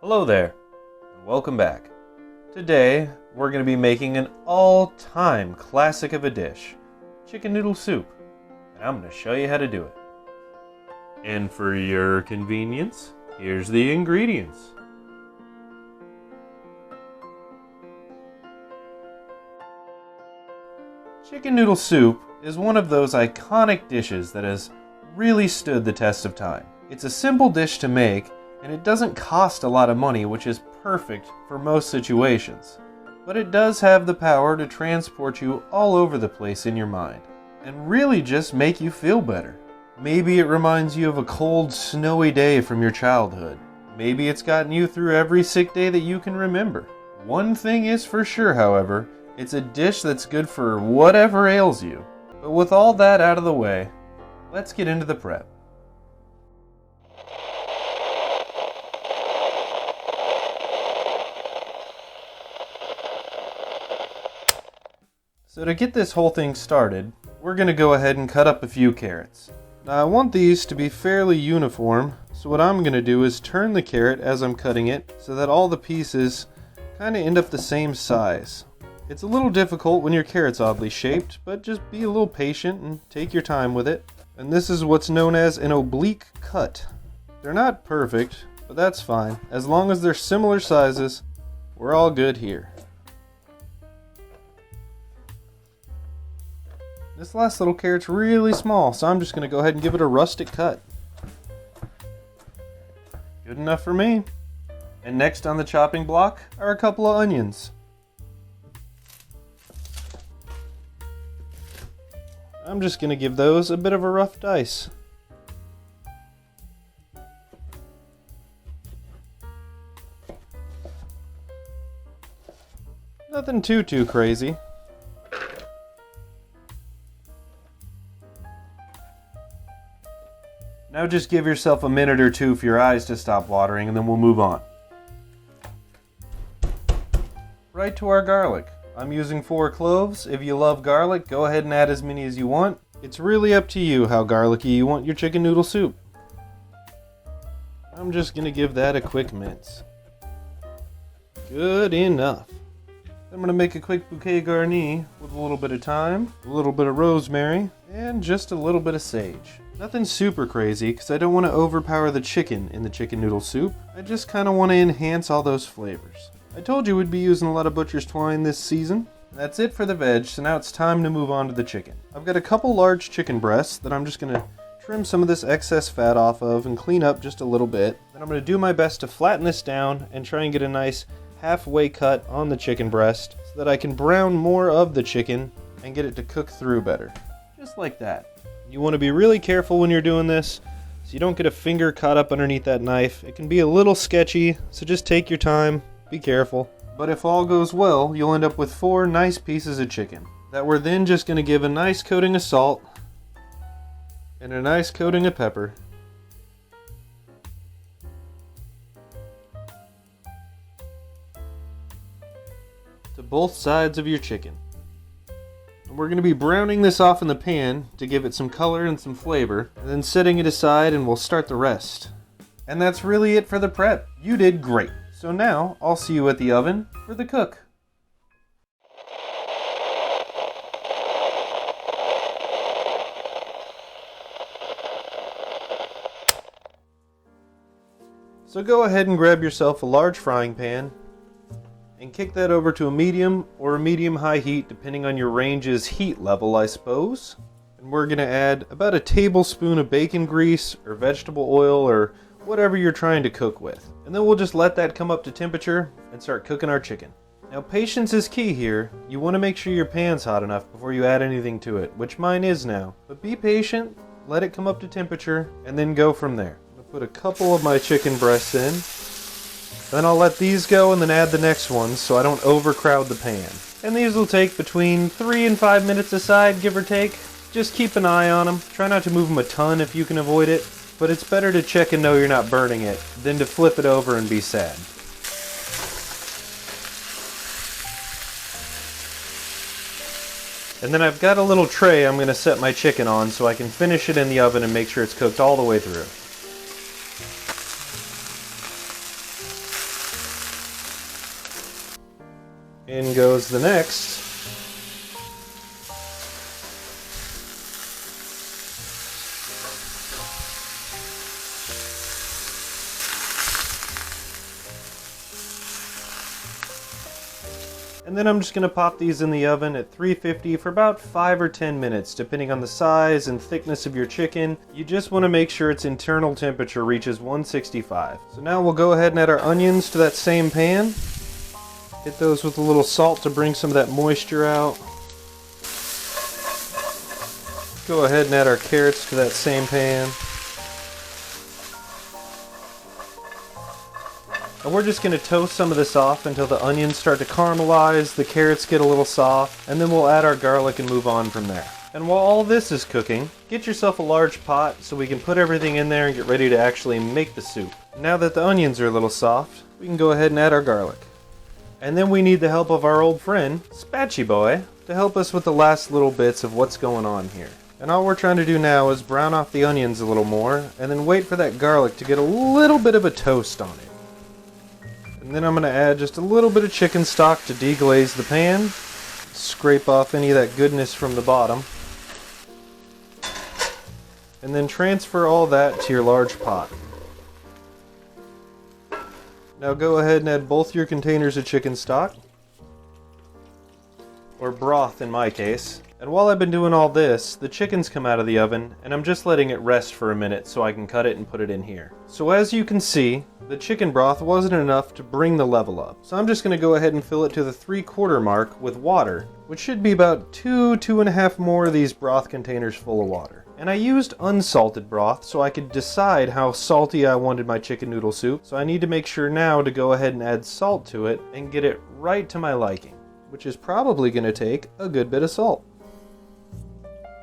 Hello there, and welcome back. Today, we're going to be making an all-time classic of a dish, chicken noodle soup, and I'm going to show you how to do it. And for your convenience, here's the ingredients. Chicken noodle soup is one of those iconic dishes that has really stood the test of time. It's a simple dish to make, and it doesn't cost a lot of money, which is perfect for most situations. But it does have the power to transport you all over the place in your mind, and really just make you feel better. Maybe it reminds you of a cold, snowy day from your childhood. Maybe it's gotten you through every sick day that you can remember. One thing is for sure, however, it's a dish that's good for whatever ails you. But with all that out of the way, let's get into the prep. So to get this whole thing started, we're going to go ahead and cut up a few carrots. Now I want these to be fairly uniform, so what I'm going to do is turn the carrot as I'm cutting it so that all the pieces kind of end up the same size. It's a little difficult when your carrot's oddly shaped, but just be a little patient and take your time with it. And this is what's known as an oblique cut. They're not perfect, but that's fine. As long as they're similar sizes, we're all good here. This last little carrot's really small, so I'm just going to go ahead and give it a rustic cut. Good enough for me. And next on the chopping block are a couple of onions. I'm just going to give those a bit of a rough dice. Nothing too crazy. Now just give yourself a minute or two for your eyes to stop watering, and then we'll move on. Right to our garlic. I'm using 4 cloves. If you love garlic, go ahead and add as many as you want. It's really up to you how garlicky you want your chicken noodle soup. I'm just going to give that a quick mince. Good enough. I'm going to make a quick bouquet garni with a little bit of thyme, a little bit of rosemary, and just a little bit of sage. Nothing super crazy, because I don't want to overpower the chicken in the chicken noodle soup. I just kind of want to enhance all those flavors. I told you we'd be using a lot of butcher's twine this season. That's it for the veg, so now it's time to move on to the chicken. I've got a couple large chicken breasts that I'm just going to trim some of this excess fat off of and clean up just a little bit. Then I'm going to do my best to flatten this down and try and get a nice halfway cut on the chicken breast so that I can brown more of the chicken and get it to cook through better. Just like that. You want to be really careful when you're doing this so you don't get a finger caught up underneath that knife. It can be a little sketchy, so just take your time, be careful. But if all goes well, you'll end up with 4 nice pieces of chicken that we're then just going to give a nice coating of salt and a nice coating of pepper. To both sides of your chicken. And we're going to be browning this off in the pan to give it some color and some flavor, and then setting it aside, and we'll start the rest. And that's really it for the prep. You did great. So now I'll see you at the oven for the cook. So go ahead and grab yourself a large frying pan and kick that over to a medium or a medium-high heat, depending on your range's heat level, I suppose. And we're going to add about a tablespoon of bacon grease or vegetable oil or whatever you're trying to cook with. And then we'll just let that come up to temperature and start cooking our chicken. Now patience is key here. You want to make sure your pan's hot enough before you add anything to it, which mine is now. But be patient, let it come up to temperature, and then go from there. I'm going to put a couple of my chicken breasts in. Then I'll let these go and then add the next ones so I don't overcrowd the pan. And these will take between 3 and 5 minutes aside, give or take. Just keep an eye on them. Try not to move them a ton if you can avoid it. But it's better to check and know you're not burning it than to flip it over and be sad. And then I've got a little tray I'm going to set my chicken on so I can finish it in the oven and make sure it's cooked all the way through. In goes the next. And then I'm just going to pop these in the oven at 350 for about 5 or 10 minutes, depending on the size and thickness of your chicken. You just want to make sure its internal temperature reaches 165. So now we'll go ahead and add our onions to that same pan. Hit those with a little salt to bring some of that moisture out. Go ahead and add our carrots to that same pan. And we're just going to toast some of this off until the onions start to caramelize, the carrots get a little soft, and then we'll add our garlic and move on from there. And while all this is cooking, get yourself a large pot so we can put everything in there and get ready to actually make the soup. Now that the onions are a little soft, we can go ahead and add our garlic. And then we need the help of our old friend, Spatchy Boy, to help us with the last little bits of what's going on here. And all we're trying to do now is brown off the onions a little more, and then wait for that garlic to get a little bit of a toast on it. And then I'm going to add just a little bit of chicken stock to deglaze the pan. Scrape off any of that goodness from the bottom. And then transfer all that to your large pot. Now go ahead and add both your containers of chicken stock. Or broth in my case. And while I've been doing all this, the chicken's come out of the oven, and I'm just letting it rest for a minute so I can cut it and put it in here. So as you can see, the chicken broth wasn't enough to bring the level up. So I'm just going to go ahead and fill it to the 3/4 mark with water, which should be about 2.5 more of these broth containers full of water. And I used unsalted broth so I could decide how salty I wanted my chicken noodle soup. So I need to make sure now to go ahead and add salt to it and get it right to my liking, which is probably going to take a good bit of salt.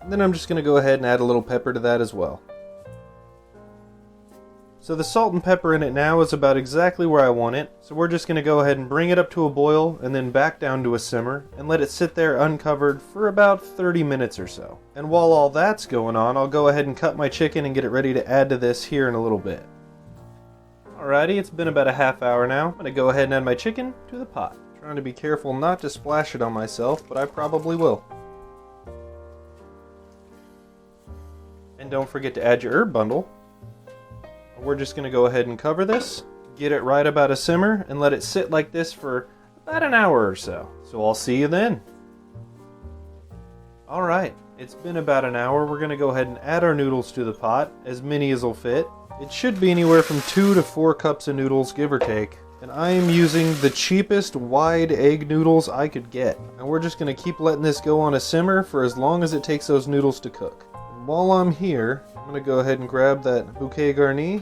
And then I'm just going to go ahead and add a little pepper to that as well. So the salt and pepper in it now is about exactly where I want it. So we're just going to go ahead and bring it up to a boil and then back down to a simmer and let it sit there uncovered for about 30 minutes or so. And while all that's going on, I'll go ahead and cut my chicken and get it ready to add to this here in a little bit. Alrighty, it's been about a half hour now. I'm going to go ahead and add my chicken to the pot. Trying to be careful not to splash it on myself, but I probably will. And don't forget to add your herb bundle. We're just going to go ahead and cover this, get it right about a simmer, and let it sit like this for about an hour or so. So I'll see you then. Alright, it's been about an hour. We're going to go ahead and add our noodles to the pot, as many as will fit. It should be anywhere from 2 to 4 cups of noodles, give or take. And I am using the cheapest wide egg noodles I could get. And we're just going to keep letting this go on a simmer for as long as it takes those noodles to cook. And while I'm here, I'm going to go ahead and grab that bouquet garni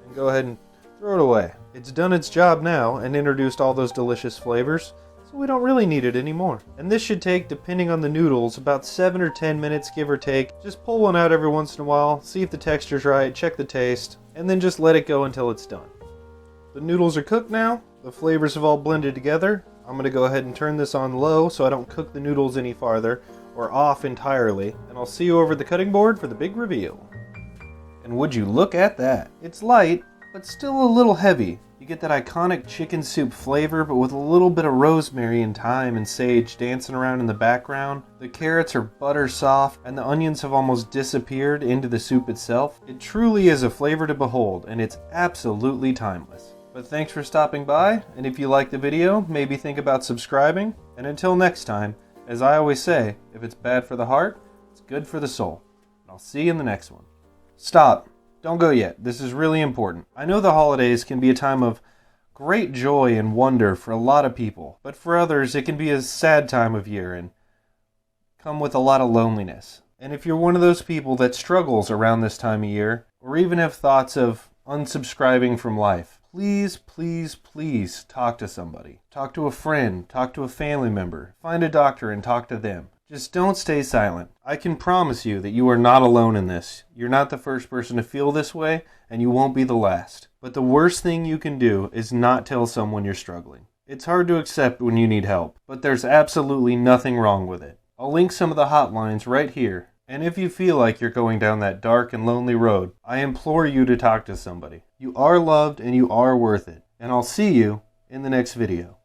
and go ahead and throw it away. It's done its job now and introduced all those delicious flavors, so we don't really need it anymore. And this should take, depending on the noodles, about 7 or 10 minutes, give or take. Just pull one out every once in a while, see if the texture's right, check the taste, and then just let it go until it's done. The noodles are cooked now, the flavors have all blended together. I'm going to go ahead and turn this on low so I don't cook the noodles any farther or off entirely, and I'll see you over at the cutting board for the big reveal. And would you look at that? It's light, but still a little heavy. You get that iconic chicken soup flavor, but with a little bit of rosemary and thyme and sage dancing around in the background. The carrots are butter soft, and the onions have almost disappeared into the soup itself. It truly is a flavor to behold, and it's absolutely timeless. But thanks for stopping by, and if you liked the video, maybe think about subscribing. And until next time, as I always say, if it's bad for the heart, it's good for the soul. And I'll see you in the next one. Stop. Don't go yet. This is really important. I know the holidays can be a time of great joy and wonder for a lot of people, but for others it can be a sad time of year and come with a lot of loneliness. And if you're one of those people that struggles around this time of year, or even have thoughts of unsubscribing from life, please, please, please talk to somebody. Talk to a friend, talk to a family member, find a doctor and talk to them. Just don't stay silent. I can promise you that you are not alone in this. You're not the first person to feel this way, and you won't be the last. But the worst thing you can do is not tell someone you're struggling. It's hard to accept when you need help, but there's absolutely nothing wrong with it. I'll link some of the hotlines right here. And if you feel like you're going down that dark and lonely road, I implore you to talk to somebody. You are loved and you are worth it. And I'll see you in the next video.